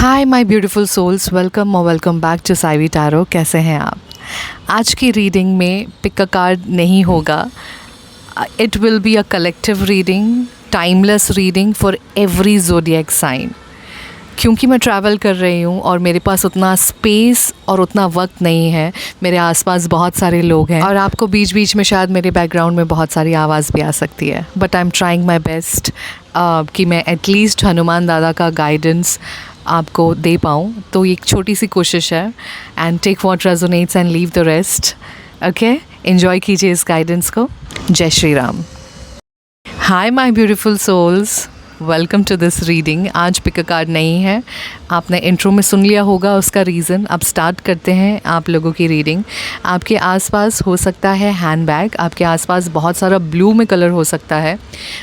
Hi my beautiful souls, welcome back to Saivi tarot. कैसे हैं आप? आज की रीडिंग में पिक अ कार्ड नहीं होगा। It will be a collective reading, timeless reading for every zodiac sign. क्योंकि मैं ट्रैवल कर रही हूँ और मेरे पास उतना स्पेस और उतना वक्त नहीं है। मेरे आसपास बहुत सारे लोग हैं और आपको बीच बीच में शायद मेरे बैकग्राउंड में बहुत सारी आवाज़ भी आ सकती है, but I am trying my best कि मैं एटलीस्ट हनुमान दादा का गाइडेंस आपको दे पाऊँ। तो ये एक छोटी सी कोशिश है। And take what resonates and leave the rest. Okay, enjoy कीजिए इस गाइडेंस को। जय Shri Ram. Hi my beautiful souls, welcome to this reading. आज पिक अ कार्ड नहीं है, आपने इंट्रो में सुन लिया होगा उसका रीज़न। अब स्टार्ट करते हैं आप लोगों की रीडिंग। आपके आसपास हो सकता है हैंड बैग, आपके आसपास बहुत सारा ब्लू में कलर हो सकता है।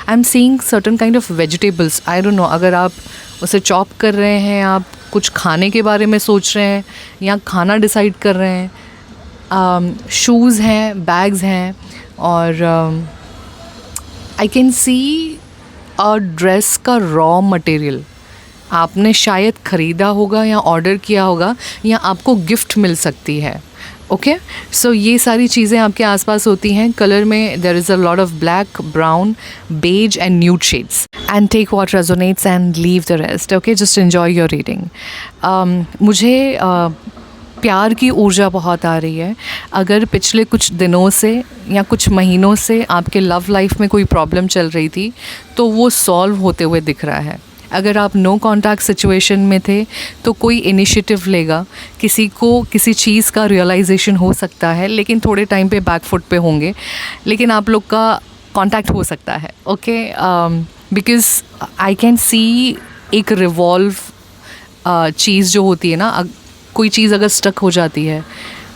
I am seeing certain kind of vegetables, I don't no, अगर आप उसे चॉप कर रहे हैं, आप कुछ खाने के बारे में सोच रहे हैं या खाना डिसाइड कर रहे हैं। शूज़ हैं, बैग्स हैं और आई कैन सी और ड्रेस का रॉ मटेरियल आपने शायद ख़रीदा होगा या ऑर्डर किया होगा या आपको गिफ्ट मिल सकती है। ओके, सो ये सारी चीज़ें आपके आसपास होती हैं। कलर में there is a lot of black, brown, beige and nude shades. And take what resonates and leave the rest. Okay, just enjoy your reading. मुझे प्यार की ऊर्जा बहुत आ रही है। अगर पिछले कुछ दिनों से या कुछ महीनों से आपके लव लाइफ में कोई प्रॉब्लम चल रही थी तो वो सॉल्व होते हुए दिख रहा है। अगर आप नो कॉन्टैक्ट सिचुएशन में थे तो कोई इनिशिएटिव लेगा, किसी को किसी चीज़ का रियलाइजेशन हो सकता है, लेकिन थोड़े टाइम पे बैक फुट पे होंगे, लेकिन आप लोग का कॉन्टैक्ट हो सकता है। ओके, बिकॉज आई कैन सी एक रिवॉल्व चीज़ जो होती है ना, कोई चीज़ अगर स्टक हो जाती है,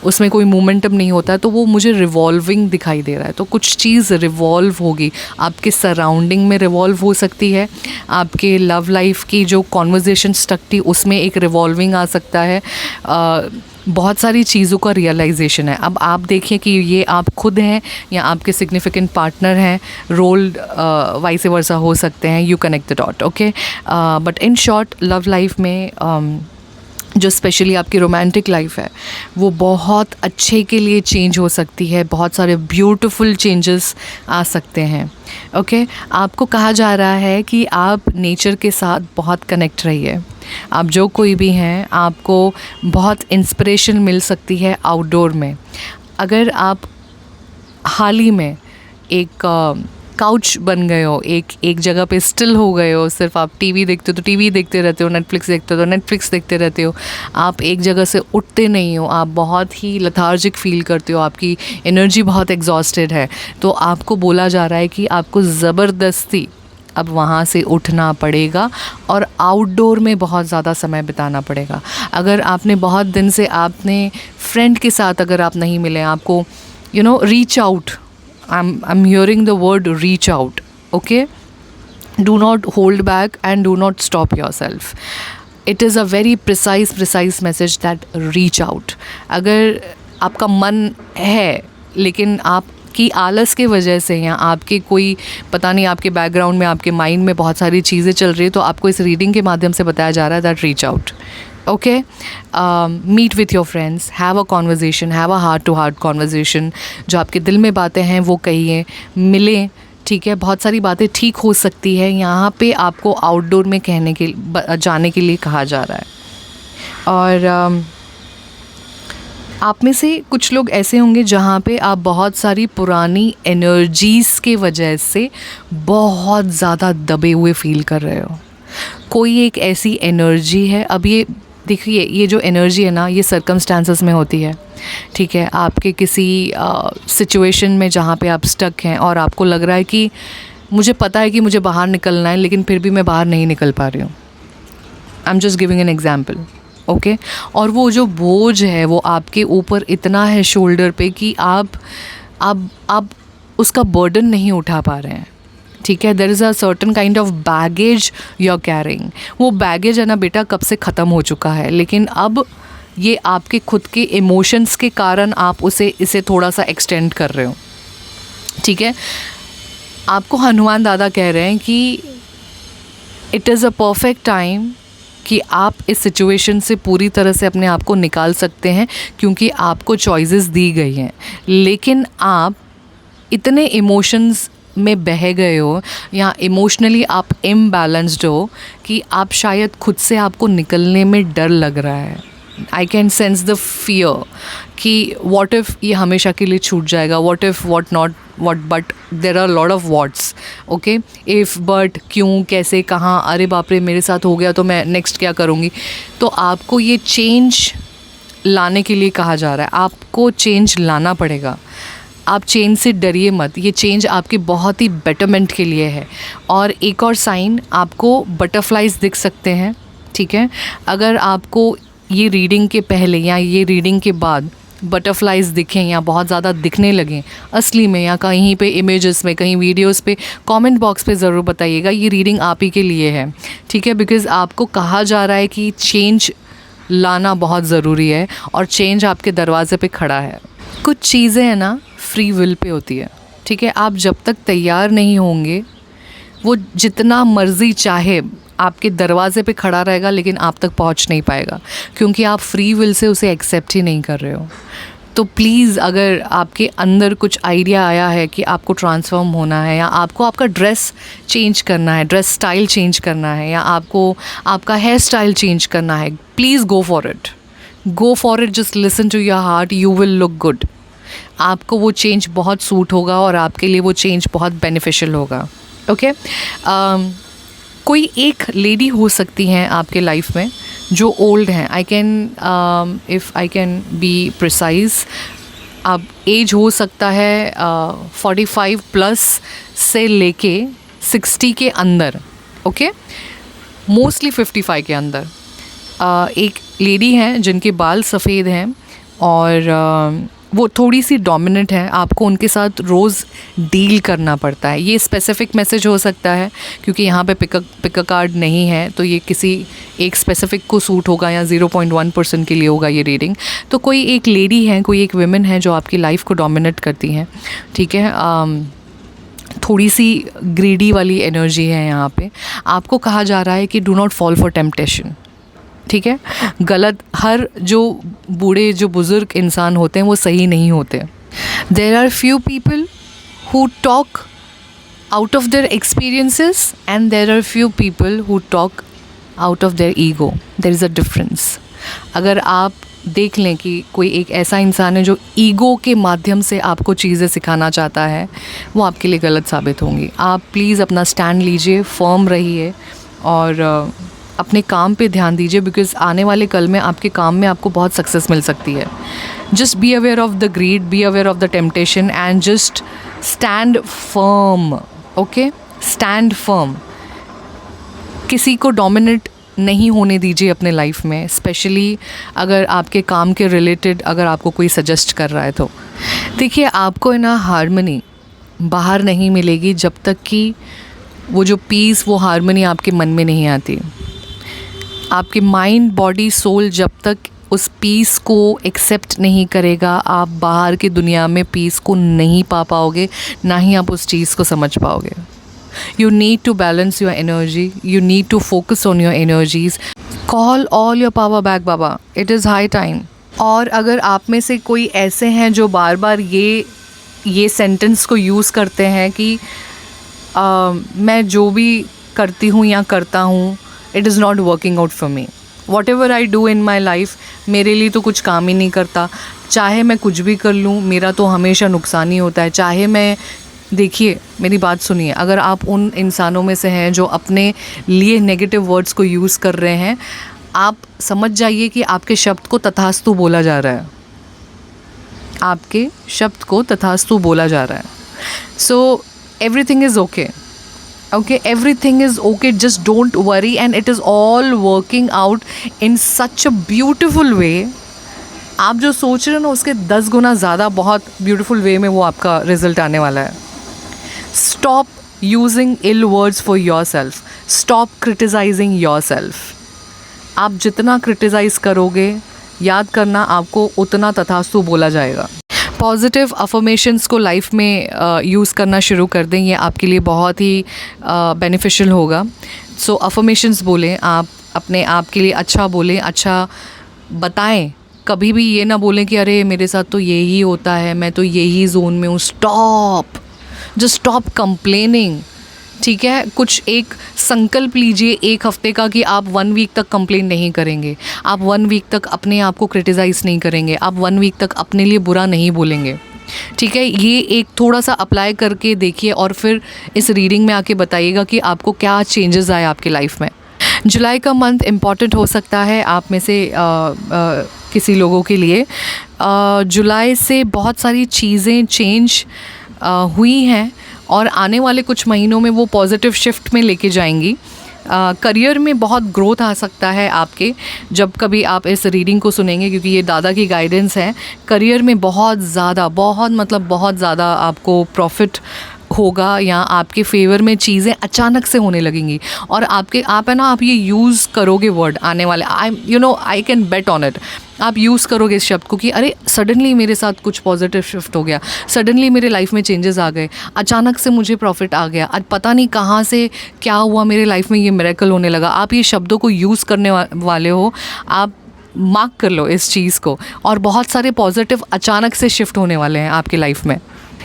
उसमें कोई मोमेंटम नहीं होता है, तो वो मुझे रिवॉल्विंग दिखाई दे रहा है। तो कुछ चीज़ रिवॉल्व होगी, आपके सराउंडिंग में रिवॉल्व हो सकती है। आपके लव लाइफ की जो कॉन्वर्जेशन स्टक थी उसमें एक रिवॉल्विंग आ सकता है। बहुत सारी चीज़ों का रियलाइजेशन है। अब आप देखिए कि ये आप खुद हैं या आपके सिग्निफिकेंट पार्टनर हैं, रोल वाइस वर्सा हो सकते हैं। You connect the dot. Okay, but in short love life में जो स्पेशली आपकी रोमांटिक लाइफ है वो बहुत अच्छे के लिए चेंज हो सकती है। बहुत सारे ब्यूटीफुल चेंजेस आ सकते हैं। ओके, आपको कहा जा रहा है कि आप नेचर के साथ बहुत कनेक्ट रहिए। आप जो कोई भी हैं, आपको बहुत इंस्पिरेशन मिल सकती है आउटडोर में। अगर आप हाल ही में एक काउच बन गए हो, एक जगह पे स्टिल हो गए हो, सिर्फ आप टीवी देखते हो तो टीवी देखते रहते हो, नेटफ्लिक्स देखते हो तो नेटफ्लिक्स देखते रहते हो, आप एक जगह से उठते नहीं हो, आप बहुत ही लथार्जिक फील करते हो, आपकी एनर्जी बहुत एग्जॉस्टेड है, तो आपको बोला जा रहा है कि आपको ज़बरदस्ती अब वहाँ से उठना पड़ेगा और आउटडोर में बहुत ज़्यादा समय बिताना पड़ेगा। अगर आपने बहुत दिन से आपने फ्रेंड के साथ अगर आप नहीं मिले, आपको reach out, I'm hearing the word reach out. Okay, do not hold back and do not stop yourself. It is a very precise message that reach out. अगर आपका मन है लेकिन आपकी आलस के वजह से या आपके कोई पता नहीं, आपके बैकग्राउंड में, आपके माइंड में बहुत सारी चीज़ें चल रही है, तो आपको इस रीडिंग के माध्यम से बताया जा रहा है that reach out. Okay, meet with your friends, have a conversation, have a heart to heart conversation. जो आपके दिल में बातें हैं वो कहिए, मिलें। ठीक है, बहुत सारी बातें ठीक हो सकती है। यहाँ पे आपको आउटडोर में जाने के लिए कहा जा रहा है। और आप में से कुछ लोग ऐसे होंगे जहाँ पे आप बहुत सारी पुरानी एनर्जीज़ के वजह से बहुत ज़्यादा दबे हुए फील कर रहे हो। कोई एक ऐसी एनर्जी है, अब ये देखिए, ये जो एनर्जी है ना, ये सर्कमस्टांसेस में होती है। ठीक है, आपके किसी सिचुएशन में जहाँ पे आप स्टक हैं और आपको लग रहा है कि मुझे पता है कि मुझे बाहर निकलना है, लेकिन फिर भी मैं बाहर नहीं निकल पा रही हूँ। I am just giving an example. Okay, और वो जो बोझ है वो आपके ऊपर इतना है शोल्डर पे कि आप उसका बर्डन नहीं उठा पा रहे हैं। ठीक है, there is a certain kind of baggage you are carrying. वो बैगेज है ना बेटा, कब से ख़त्म हो चुका है, लेकिन अब ये आपके खुद के इमोशंस के कारण आप इसे थोड़ा सा एक्सटेंड कर रहे हो। ठीक है, आपको हनुमान दादा कह रहे हैं कि it is a perfect time कि आप इस सिचुएशन से पूरी तरह से अपने आप को निकाल सकते हैं, क्योंकि आपको चॉइसेस दी गई हैं। लेकिन आप इतने इमोशंस में बह गए हो या इमोशनली आप इम्बैलेंस्ड हो कि आप शायद खुद से आपको निकलने में डर लग रहा है। I can sense the fear कि वॉट इफ़ ये हमेशा के लिए छूट जाएगा, what if, what not, what but, there are lot of whats, okay, if, but, क्यों, कैसे, कहाँ, अरे बाप रे मेरे साथ हो गया तो मैं नेक्स्ट क्या करूँगी। तो आपको ये चेंज लाने के लिए कहा जा रहा है, आपको चेंज लाना पड़ेगा। आप चेंज से डरिए मत, ये चेंज आपके बहुत ही बेटरमेंट के लिए है। और एक और साइन, आपको बटरफ्लाइज दिख सकते हैं, ठीक है। अगर आपको ये रीडिंग के पहले या ये रीडिंग के बाद बटरफ्लाइज दिखें या बहुत ज़्यादा दिखने लगें असली में या कहीं पे इमेजेस में, कहीं वीडियोस पे, कमेंट बॉक्स पे ज़रूर बताइएगा। ये रीडिंग आप ही के लिए है, ठीक है, बिकॉज़ आपको कहा जा रहा है कि चेंज लाना बहुत ज़रूरी है और चेंज आपके दरवाजे पे खड़ा है। कुछ चीज़ें हैं ना फ्री विल पे होती है, ठीक है। आप जब तक तैयार नहीं होंगे, वो जितना मर्ज़ी चाहे आपके दरवाजे पे खड़ा रहेगा, लेकिन आप तक पहुंच नहीं पाएगा, क्योंकि आप फ्री विल से उसे एक्सेप्ट ही नहीं कर रहे हो। तो प्लीज़, अगर आपके अंदर कुछ आइडिया आया है कि आपको ट्रांसफॉर्म होना है, या आपको आपका ड्रेस चेंज करना है, ड्रेस स्टाइल चेंज करना है, या आपको आपका हेयर स्टाइल चेंज करना है, please go for it, go for it. Just listen to your heart, you will look good. आपको वो चेंज बहुत सूट होगा और आपके लिए वो चेंज बहुत बेनिफिशियल होगा, ओके। कोई एक लेडी हो सकती हैं आपके लाइफ में जो ओल्ड हैं। I can, if I can be precise, अब एज हो सकता है 45 प्लस से लेके 60 के अंदर, ओके, मोस्टली 55 के अंदर। एक लेडी हैं जिनके बाल सफ़ेद हैं और वो थोड़ी सी डोमिनेंट है। आपको उनके साथ रोज़ डील करना पड़ता है। ये स्पेसिफिक मैसेज हो सकता है, क्योंकि यहाँ पे पिक अ कार्ड नहीं है, तो ये किसी एक स्पेसिफिक को सूट होगा या 0.1% के लिए होगा ये रीडिंग। तो कोई एक लेडी है, कोई एक विमेन है जो आपकी लाइफ को डोमिनेट करती हैं, ठीक है। थोड़ी सी ग्रीडी वाली एनर्जी है यहाँ पे। आपको कहा जा रहा है कि do not fall for temptation, ठीक है। गलत, हर जो बूढ़े, जो बुज़ुर्ग इंसान होते हैं वो सही नहीं होते। There are few people who talk out of their experiences and there are few people who talk out of their ego. There is a difference. अगर आप देख लें कि कोई एक ऐसा इंसान है जो ईगो के माध्यम से आपको चीज़ें सिखाना चाहता है, वो आपके लिए गलत साबित होंगी। आप प्लीज़ अपना स्टैंड लीजिए, फर्म रहिए और अपने काम पे ध्यान दीजिए, बिकॉज़ आने वाले कल में आपके काम में आपको बहुत सक्सेस मिल सकती है। Just be aware of the greed, be aware of the temptation and just stand firm, okay, stand firm. किसी को डोमिनेट नहीं होने दीजिए अपने लाइफ में, स्पेशली अगर आपके काम के रिलेटेड अगर आपको कोई सजेस्ट कर रहा है तो। देखिए, आपको ना हार्मनी बाहर नहीं मिलेगी जब तक कि वो जो पीस, वो हार्मनी आपके मन में नहीं आती। आपके माइंड, बॉडी, सोल जब तक उस पीस को एक्सेप्ट नहीं करेगा, आप बाहर की दुनिया में पीस को नहीं पा पाओगे, ना ही आप उस चीज़ को समझ पाओगे। You need to balance your energy. You need to focus on your energies. Call all your power back, Baba. It is high time. और अगर आप में से कोई ऐसे हैं जो बार बार ये सेंटेंस को यूज़ करते हैं कि मैं जो भी करती हूँ या करता हूँ, it is not working out for me, what ever I do in my life, मेरे लिए तो कुछ काम ही नहीं करता, चाहे मैं कुछ भी कर लूँ मेरा तो हमेशा नुकसान ही होता है, चाहे मैं, देखिए मेरी बात सुनिए, अगर आप उन इंसानों में से हैं जो अपने लिए नेगेटिव वर्ड्स को यूज़ कर रहे हैं, आप समझ जाइए कि आपके शब्द को तथास्तु बोला जा रहा है, आपके शब्द को तथास्तु बोला जा रहा है। So everything is okay, okay, everything is okay, just don't worry and it is all working out in such a beautiful way. आप जो सोच रहे हो ना उसके 10 गुना ज़्यादा बहुत ब्यूटीफुल वे में वो आपका रिजल्ट आने वाला है। Stop using ill words for yourself. Stop criticizing yourself. आप जितना क्रिटिसाइज़ करोगे, याद करना आपको उतना तथास्तु बोला जाएगा। पॉजिटिव अफर्मेशंस को लाइफ में यूज़ करना शुरू कर दें, ये आपके लिए बहुत ही बेनिफिशियल होगा। सो अफर्मेशंस बोलें आप अपने आप के लिए अच्छा बोलें, अच्छा बताएं। कभी भी ये ना बोलें कि अरे मेरे साथ तो यही होता है, मैं तो यही जोन में हूँ। स्टॉप, जस्ट स्टॉप कंप्लेनिंग, ठीक है। कुछ एक संकल्प लीजिए 1 हफ्ते का कि आप 1 वीक तक कंप्लेन नहीं करेंगे, आप 1 वीक तक अपने आप को क्रिटिसाइज़ नहीं करेंगे, आप 1 वीक तक अपने लिए बुरा नहीं बोलेंगे, ठीक है। ये एक थोड़ा सा अप्लाई करके देखिए और फिर इस रीडिंग में आके बताइएगा कि आपको क्या चेंजेस आए आपकी लाइफ में। जुलाई का मंथ इम्पॉर्टेंट हो सकता है आप में से किसी लोगों के लिए। जुलाई से बहुत सारी चीज़ें चेंज हुई हैं और आने वाले कुछ महीनों में वो पॉजिटिव शिफ्ट में लेके जाएंगी। करियर में बहुत ग्रोथ आ सकता है आपके, जब कभी आप इस रीडिंग को सुनेंगे, क्योंकि ये दादा की गाइडेंस है। करियर में बहुत ज़्यादा, बहुत ज़्यादा आपको प्रॉफिट होगा या आपके फेवर में चीज़ें अचानक से होने लगेंगी। और आप है ना, आप ये यूज़ करोगे वर्ड आने वाले, I can bet on it. आप यूज़ करोगे इस शब्द को कि अरे सडनली मेरे साथ कुछ पॉजिटिव शिफ्ट हो गया, सडनली मेरे लाइफ में चेंजेस आ गए, अचानक से मुझे प्रॉफिट आ गया, आज पता नहीं कहाँ से क्या हुआ, मेरे लाइफ में ये मिरेकल होने लगा। आप ये शब्दों को यूज़ करने वाले हो, आप मार्क कर लो इस चीज़ को। और बहुत सारे पॉजिटिव अचानक से शिफ्ट होने वाले हैं आपकी लाइफ में।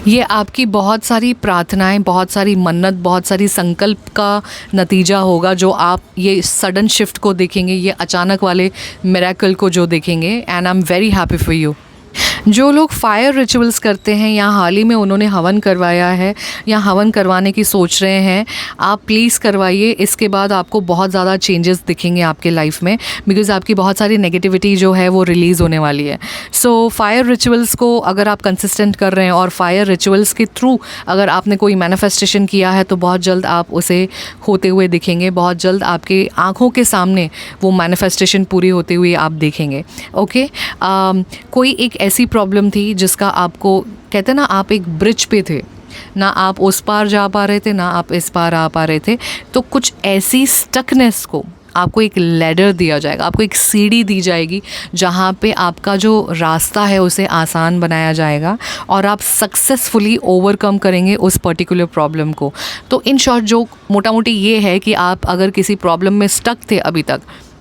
ये आपकी बहुत सारी प्रार्थनाएं, बहुत सारी मन्नत, बहुत सारी संकल्प का नतीजा होगा, जो आप ये सडन शिफ्ट को देखेंगे, ये अचानक वाले मिरेकल को जो देखेंगे। And I am very happy for you. जो लोग फायर रिचुअल्स करते हैं या हाल ही में उन्होंने हवन करवाया है या हवन करवाने की सोच रहे हैं, आप प्लीज़ करवाइए। इसके बाद आपको बहुत ज़्यादा चेंजेस दिखेंगे आपके लाइफ में, बिकॉज आपकी बहुत सारी नेगेटिविटी जो है वो रिलीज़ होने वाली है। सो फायर रिचुअल्स को अगर आप कंसिस्टेंट कर रहे हैं और फायर रिचुअल्स के थ्रू अगर आपने कोई मैनिफेस्टेशन किया है, तो बहुत जल्द आप उसे होते हुए दिखेंगे। बहुत जल्द आपके आँखों के सामने वो मैनिफेस्टेशन पूरी होते हुए आप देखेंगे। ओके, कोई एक ऐसी प्रॉब्लम थी जिसका आपको, कहते हैं ना, आप एक ब्रिज पे थे ना, आप उस पार जा पा रहे थे ना आप इस पार आ पा रहे थे, तो कुछ ऐसी स्टकनेस को आपको एक लैडर दिया जाएगा, आपको एक सीढ़ी दी जाएगी, जहाँ पे आपका जो रास्ता है उसे आसान बनाया जाएगा और आप सक्सेसफुली ओवरकम करेंगे उस पर्टिकुलर प्रॉब्लम को। तो इन शॉर्ट जो मोटा मोटी ये है कि आप अगर किसी प्रॉब्लम में स्टक थे अभी तक,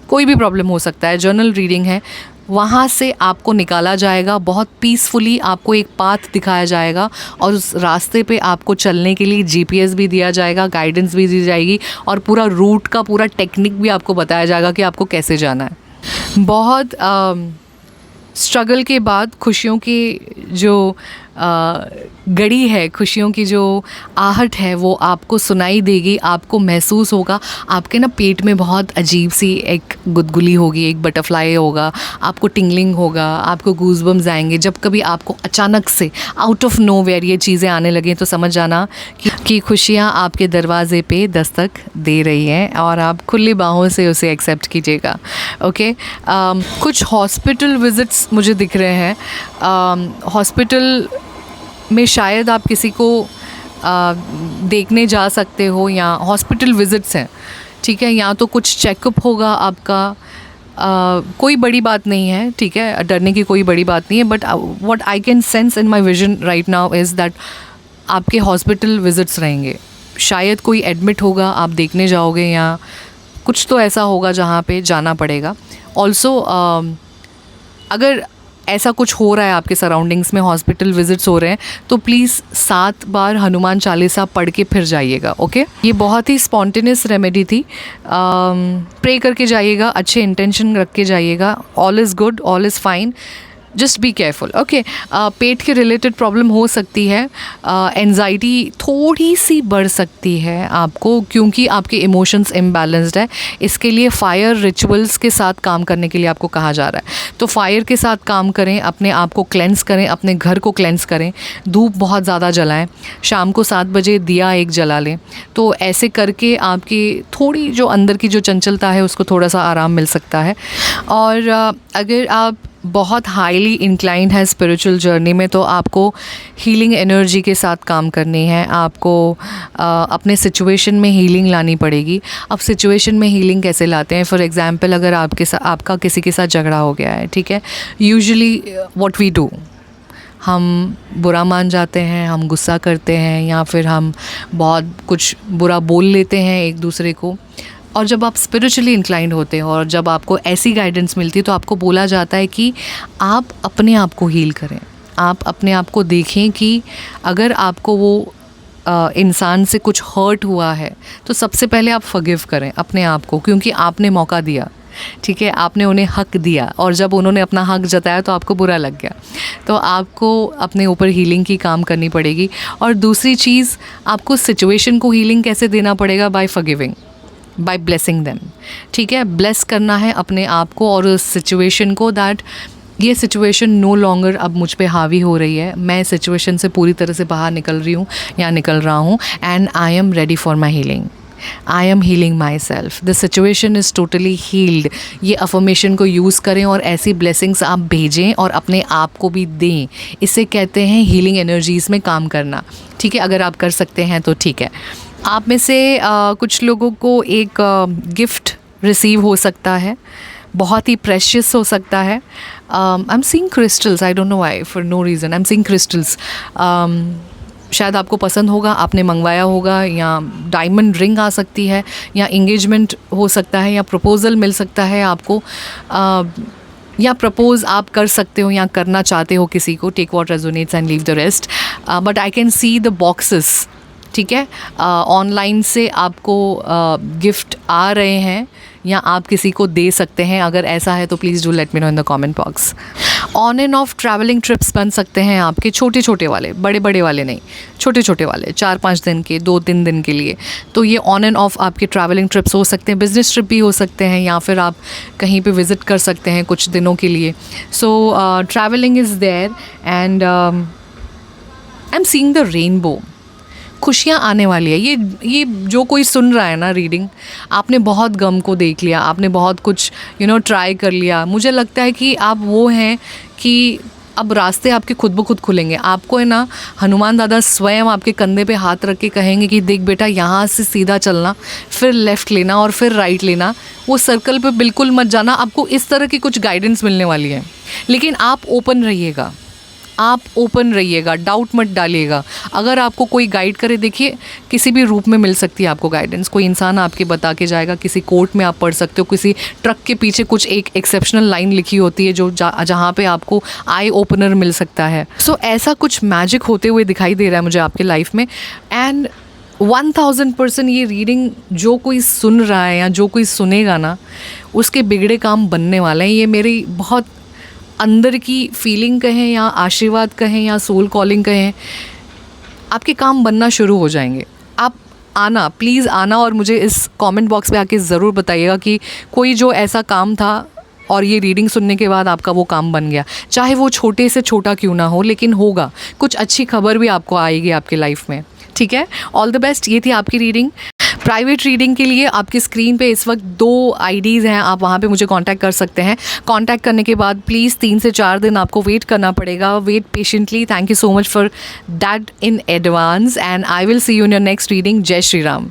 कोई भी प्रॉब्लम हो सकता है, जर्नल रीडिंग है, वहाँ से आपको निकाला जाएगा, बहुत पीसफुली आपको एक पाथ दिखाया जाएगा और उस रास्ते पे आपको चलने के लिए जीपीएस भी दिया जाएगा, गाइडेंस भी दी जाएगी और पूरा रूट का पूरा टेक्निक भी आपको बताया जाएगा कि आपको कैसे जाना है। बहुत स्ट्रगल के बाद खुशियों की जो गड़ी है, खुशियों की जो आहट है, वो आपको सुनाई देगी, आपको महसूस होगा। आपके ना पेट में बहुत अजीब सी एक गुदगुली होगी, एक बटरफ्लाई होगा, आपको टिंगलिंग होगा, आपको गूज़बम्स आएंगे। जब कभी आपको अचानक से आउट ऑफ नोवेयर ये चीज़ें आने लगें, तो समझ जाना कि खुशियाँ आपके दरवाजे पे दस्तक दे रही हैं और आप खुली बाहों से उसे एक्सेप्ट कीजिएगा। ओके, कुछ हॉस्पिटल विज़िट्स मुझे दिख रहे हैं। हॉस्पिटल में शायद आप किसी को देखने जा सकते हो या हॉस्पिटल विज़िट्स हैं, ठीक है। या तो कुछ चेकअप होगा आपका, कोई बड़ी बात नहीं है, ठीक है, डरने की कोई बड़ी बात नहीं है। But what I can sense in my vision right now is that आपके हॉस्पिटल विज़िट्स रहेंगे। शायद कोई एडमिट होगा, आप देखने जाओगे, या कुछ तो ऐसा होगा जहाँ पे जाना पड़ेगा। ऑल्सो अगर ऐसा कुछ हो रहा है आपके सराउंडिंग्स में, हॉस्पिटल विज़िट्स हो रहे हैं, तो प्लीज़ 7 बार हनुमान चालीसा पढ़ के फिर जाइएगा। ओके, ये बहुत ही स्पॉन्टेनियस रेमेडी थी। प्रे करके जाइएगा, अच्छे इंटेंशन रख के जाइएगा। All is good, all is fine, just be careful. Okay, पेट के रिलेटेड प्रॉब्लम हो सकती है, एंजाइटी थोड़ी सी बढ़ सकती है आपको, क्योंकि आपके इमोशंस इम्बैलेंस्ड है। इसके लिए फायर रिचुअल्स के साथ काम करने के लिए आपको कहा जा रहा है। तो फायर के साथ काम करें, अपने आप को क्लेंस करें, अपने घर को क्लेंस करें, धूप बहुत ज़्यादा जलाएं, शाम को 7 बजे दिया एक जला लें। तो ऐसे करके आपकी थोड़ी जो अंदर की जो चंचलता है उसको थोड़ा सा आराम मिल सकता है। और अगर आप बहुत हाईली इंक्लाइंड है स्पिरिचुअल जर्नी में, तो आपको हीलिंग एनर्जी के साथ काम करनी है। आपको अपने सिचुएशन में हीलिंग लानी पड़ेगी। अब सिचुएशन में हीलिंग कैसे लाते हैं? फॉर एग्जांपल, अगर आपका किसी के साथ झगड़ा हो गया है, ठीक है, यूजुअली व्हाट वी डू, हम बुरा मान जाते हैं, हम गुस्सा करते हैं, या फिर हम बहुत कुछ बुरा बोल लेते हैं एक दूसरे को। और जब आप स्पिरिचुअली इंक्लाइंड होते हो और जब आपको ऐसी गाइडेंस मिलती है तो आपको बोला जाता है कि आप अपने आप को हील करें, आप अपने आप को देखें कि अगर आपको वो इंसान से कुछ हर्ट हुआ है तो सबसे पहले आप फॉरगिव करें अपने आप को, क्योंकि आपने मौका दिया, ठीक है, आपने उन्हें हक दिया और जब उन्होंने अपना हक जताया तो आपको बुरा लग गया। तो आपको अपने ऊपर हीलिंग की काम करनी पड़ेगी। और दूसरी चीज़, आपको सिचुएशन को हीलिंग कैसे देना पड़ेगा? By forgiving, by blessing them, ठीक है। ब्लेस करना है अपने आप को और उस सिचुएशन को, दैट ये सिचुएशन नो लॉन्गर अब मुझ पे हावी हो रही है, मैं सिचुएशन से पूरी तरह से बाहर निकल रही हूँ या निकल रहा हूँ, and I am ready for my healing, I am healing myself, the situation is totally healed. ये अफर्मेशन को यूज़ करें और ऐसी ब्लेसिंग्स आप भेजें और अपने आप को भी दें। इसे कहते हैं हीलिंग एनर्जीज़ में काम करना, ठीक है। अगर आप कर सकते हैं तो ठीक है। आप में से कुछ लोगों को एक गिफ्ट रिसीव हो सकता है, बहुत ही प्रेशियस हो सकता है। I am seeing crystals, I don't know why, for no reason I am seeing crystals. शायद आपको पसंद होगा, आपने मंगवाया होगा, या डायमंड रिंग आ सकती है, या इंगेजमेंट हो सकता है, या प्रपोज़ल मिल सकता है आपको, या प्रपोज़ आप कर सकते हो या करना चाहते हो किसी को। Take what resonates and leave the rest. But I can see the boxes, ठीक है। ऑनलाइन से आपको गिफ्ट आ रहे हैं या आप किसी को दे सकते हैं। अगर ऐसा है तो please do let me know in the comment box. On end of travelling trips बन सकते हैं आपके, छोटे छोटे वाले, बड़े बड़े वाले नहीं, छोटे छोटे वाले, 4-5 दिन के, 2-3 दिन के लिए। तो ये ऑन एंड ऑफ आपके ट्रैवलिंग ट्रिप्स हो सकते हैं, बिजनेस ट्रिप भी हो सकते हैं, या फिर आप कहीं पे विज़िट कर सकते हैं कुछ दिनों के लिए। So travelling is there and I am seeing the rainbow. खुशियाँ आने वाली है। ये जो कोई सुन रहा है ना रीडिंग, आपने बहुत गम को देख लिया, आपने बहुत कुछ ट्राई कर लिया। मुझे लगता है कि आप वो हैं कि अब रास्ते आपके खुद ब खुद खुलेंगे। आपको है ना, हनुमान दादा स्वयं आपके कंधे पे हाथ रख के कहेंगे कि देख बेटा, यहाँ से सीधा चलना, फिर लेफ़्ट लेना और फिर राइट लेना, वो सर्कल पे बिल्कुल मत जाना। आपको इस तरह की कुछ गाइडेंस मिलने वाली है, लेकिन आप ओपन रहिएगा, आप ओपन रहिएगा, डाउट मत डालिएगा। अगर आपको कोई गाइड करे, देखिए किसी भी रूप में मिल सकती है आपको गाइडेंस। कोई इंसान आपके बता के जाएगा, किसी कोर्ट में आप पढ़ सकते हो, किसी ट्रक के पीछे कुछ एक एक्सेप्शनल लाइन लिखी होती है जो जहाँ पे आपको आई ओपनर मिल सकता है। सो ऐसा कुछ मैजिक होते हुए दिखाई दे रहा है मुझे आपके लाइफ में। एंड 1000% ये रीडिंग जो कोई सुन रहा है या जो कोई सुनेगा ना, उसके बिगड़े काम बनने वाले हैं। ये मेरी बहुत अंदर की फीलिंग कहें या आशीर्वाद कहें या सोल कॉलिंग कहें, आपके काम बनना शुरू हो जाएंगे। आप आना, प्लीज़ आना और मुझे इस कमेंट बॉक्स पे आके ज़रूर बताइएगा कि कोई जो ऐसा काम था और ये रीडिंग सुनने के बाद आपका वो काम बन गया। चाहे वो छोटे से छोटा क्यों ना हो, लेकिन होगा, कुछ अच्छी खबर भी आपको आएगी आपके लाइफ में, ठीक है। All the best. ये थी आपकी रीडिंग। प्राइवेट रीडिंग के लिए आपकी स्क्रीन पे इस वक्त 2 आईडीज़ हैं, आप वहाँ पे मुझे कांटेक्ट कर सकते हैं। कांटेक्ट करने के बाद प्लीज़ 3 से 4 दिन आपको वेट करना पड़ेगा। Wait patiently. Thank you so much for that in advance and I will see you in your next reading. जय श्री राम।